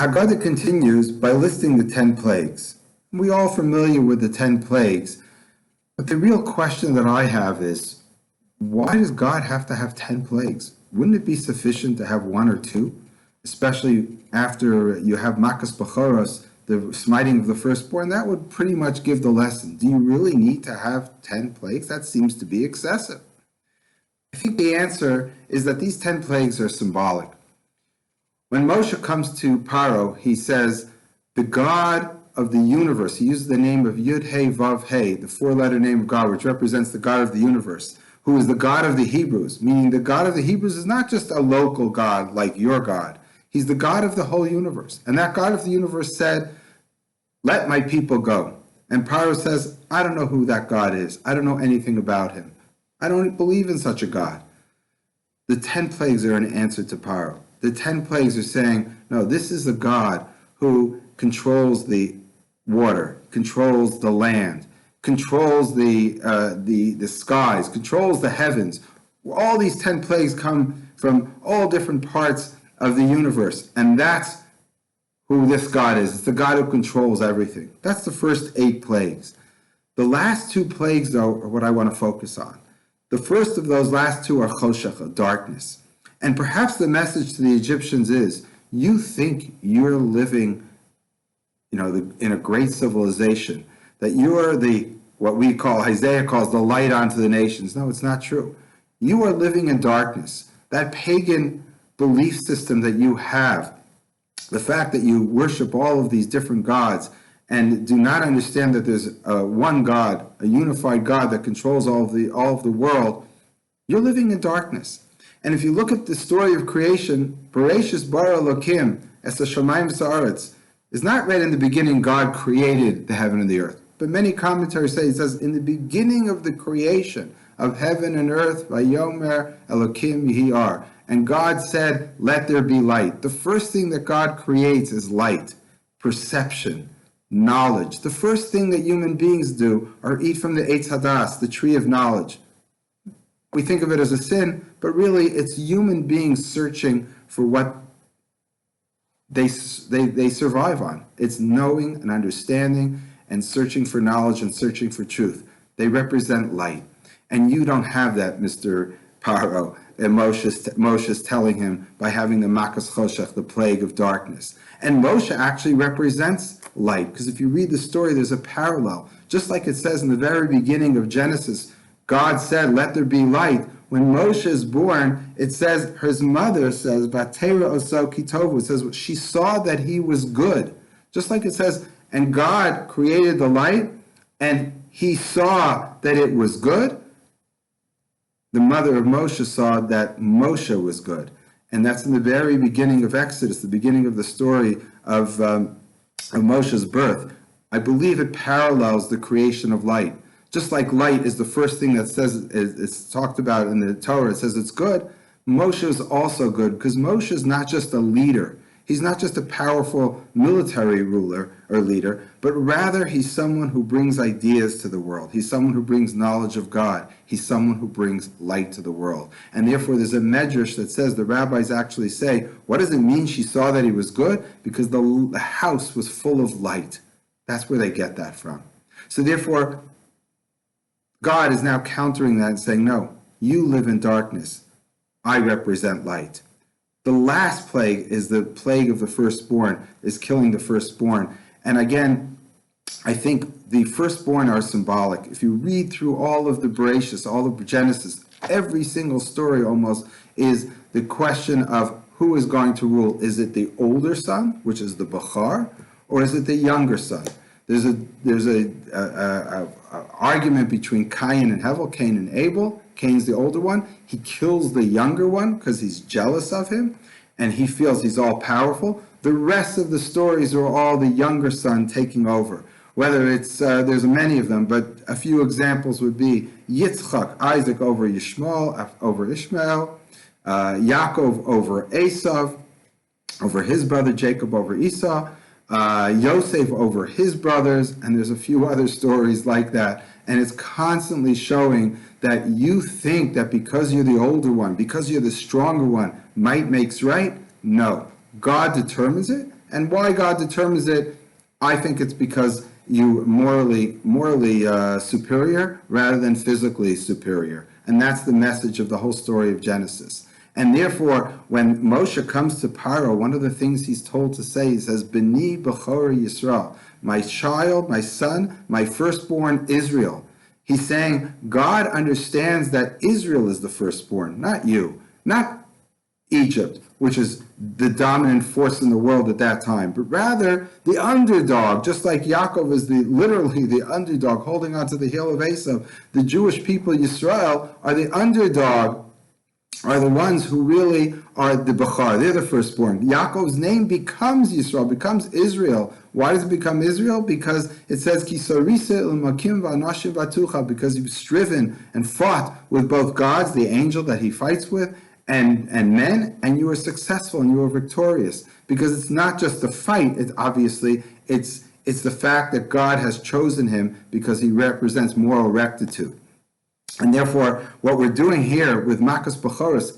Haggadah continues by listing the 10 plagues. We're all familiar with the 10 plagues, but the real question that I have is, why does God have to have 10 plagues? Wouldn't it be sufficient to have one or two? Especially after you have Makas Bachoros, the smiting of the firstborn, that would pretty much give the lesson. Do you really need to have 10 plagues? That seems to be excessive. I think the answer is that these 10 plagues are symbolic. When Moshe comes to Paro, he says, the God of the universe, he uses the name of Yud He Vav He, the four-letter name of God, which represents the God of the universe, who is the God of the Hebrews, meaning the God of the Hebrews is not just a local God like your God. He's the God of the whole universe. And that God of the universe said, let my people go. And Paro says, I don't know who that God is. I don't know anything about him. I don't believe in such a God. The 10 plagues are an answer to Paro. The 10 plagues are saying, no, this is a God who controls the water, controls the land, controls the skies, controls the heavens. All these 10 plagues come from all different parts of the universe, and that's who this God is. It's the God who controls everything. That's the first 8 plagues. The last 2 plagues, though, are what I want to focus on. The first of those last 2 are choshech, darkness. And perhaps the message to the Egyptians is, you think you're living, in a great civilization, that you are what we call, Isaiah calls the light onto the nations. No, it's not true. You are living in darkness. That pagan belief system that you have, the fact that you worship all of these different gods and do not understand that there's one God, a unified God that controls all of the world, you're living in darkness. And if you look at the story of creation, Bereshis bara Elokim es hashamayim v'haaretz, is not read in the beginning God created the heaven and the earth. But many commentaries say, it says, in the beginning of the creation of heaven and earth, Vayomer Elokim Yihar. And God said, let there be light. The first thing that God creates is light, perception, knowledge. The first thing that human beings do are eat from the Eitz Hadas, the tree of knowledge. We think of it as a sin, but really it's human beings searching for what they survive on. It's knowing and understanding and searching for knowledge and searching for truth. They represent light. And you don't have that, Mr. Paro. And Moshe's telling him by having the Makas Choshech, the plague of darkness. And Moshe actually represents light, because if you read the story, there's a parallel. Just like it says in the very beginning of Genesis, God said, let there be light. When Moshe is born, it says, his mother says, Vatera oso kitovu, it says, she saw that he was good. Just like it says, and God created the light, and he saw that it was good. The mother of Moshe saw that Moshe was good. And that's in the very beginning of Exodus, the beginning of the story of Moshe's birth. I believe it parallels the creation of light. Just like light is the first thing that says it's talked about in the Torah, it says it's good, Moshe is also good, because Moshe is not just a leader. He's not just a powerful military ruler or leader, but rather he's someone who brings ideas to the world. He's someone who brings knowledge of God. He's someone who brings light to the world. And therefore there's a medrash that says, the rabbis actually say, what does it mean she saw that he was good? Because the house was full of light. That's where they get that from. So therefore, God is now countering that and saying, no, you live in darkness. I represent light. The last plague is the plague of the firstborn, is killing the firstborn. And again, I think the firstborn are symbolic. If you read through all of the Bereshis, all of Genesis, every single story almost is the question of who is going to rule. Is it the older son, which is the Bachar, or is it the younger son? There's a argument between Cain and Hevel, Cain and Abel. Cain's the older one. He kills the younger one because he's jealous of him, and he feels he's all powerful. The rest of the stories are all the younger son taking over. Whether it's, there's many of them, but a few examples would be Yitzchak, Isaac over Yishmael, over Ishmael, Yaakov over Esav, over his brother Jacob over Esau, Yosef over his brothers, and there's a few other stories like that. And it's constantly showing that you think that because you're the older one, because you're the stronger one, might makes right. No, God determines it, And why God determines it, I think it's because you morally superior rather than physically superior. And that's the message of the whole story of Genesis. And therefore, when Moshe comes to Paro, one of the things he's told to say, he says, B'ni B'chor Yisrael, my child, my son, my firstborn Israel. He's saying God understands that Israel is the firstborn, not you, not Egypt, which is the dominant force in the world at that time, but rather the underdog, just like Yaakov is literally the underdog holding onto the heel of Esav. The Jewish people, Yisrael, are the underdog, are the ones who really are the Bechar. They're the firstborn. Yaakov's name becomes Yisrael, becomes Israel. Why does it become Israel? Because it says, because he was striven and fought with both gods, the angel that he fights with, and men, and you were successful and you were victorious. Because it's not just the fight, it's the fact that God has chosen him because he represents moral rectitude. And therefore, what we're doing here with Makas Bechoros,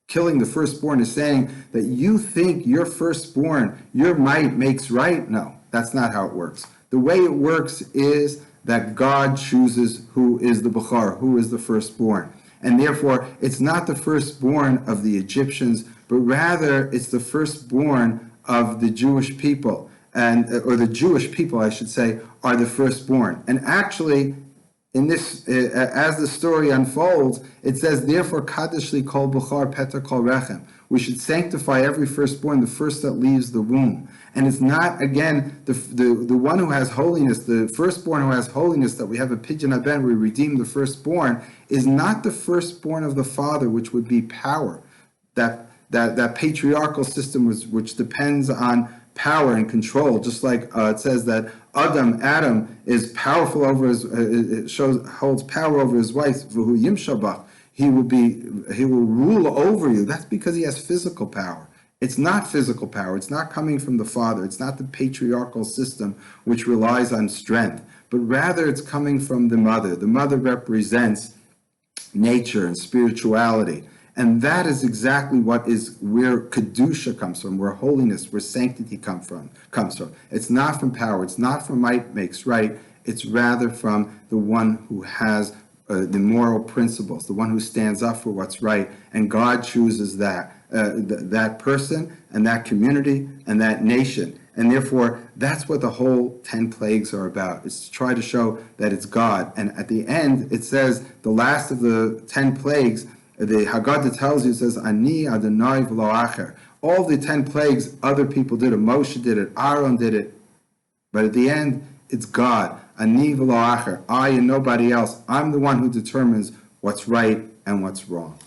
killing the firstborn, is saying that you think your firstborn, your might makes right. No, that's not how it works. The way it works is that God chooses who is the Bechar, who is the firstborn. And therefore, it's not the firstborn of the Egyptians, but rather it's the firstborn of the Jewish people, or the Jewish people, I should say, are the firstborn. And actually, in this, as the story unfolds, it says, therefore, Kadishli kol Bechar Peter kol Rechem. We should sanctify every firstborn, the first that leaves the womb. And it's not, again, the one who has holiness, the firstborn who has holiness, that we have a pidyon haben, we redeem the firstborn, is not the firstborn of the father, which would be power. That patriarchal system which depends on power and control, just like it says that Adam is powerful over holds power over his wife. V'hu yimshabach. He will rule over you. That's because he has physical power. It's not physical power. It's not coming from the father. It's not the patriarchal system which relies on strength, but rather it's coming from the mother. The mother represents nature and spirituality. And that is exactly where Kedusha comes from, where holiness, where sanctity comes from. It's not from power. It's not from might makes right. It's rather from the one who has the moral principles, the one who stands up for what's right. And God chooses that person and that community and that nation. And therefore, that's what the whole 10 plagues are about. It's to try to show that it's God. And at the end, it says, the last of the 10 plagues, the Haggadah tells you, it says, Ani Adonai v'lo acher. All the 10 plagues, other people did it. Moshe did it. Aaron did it. But at the end, it's God. Ani v'lo acher. I and nobody else. I'm the one who determines what's right and what's wrong.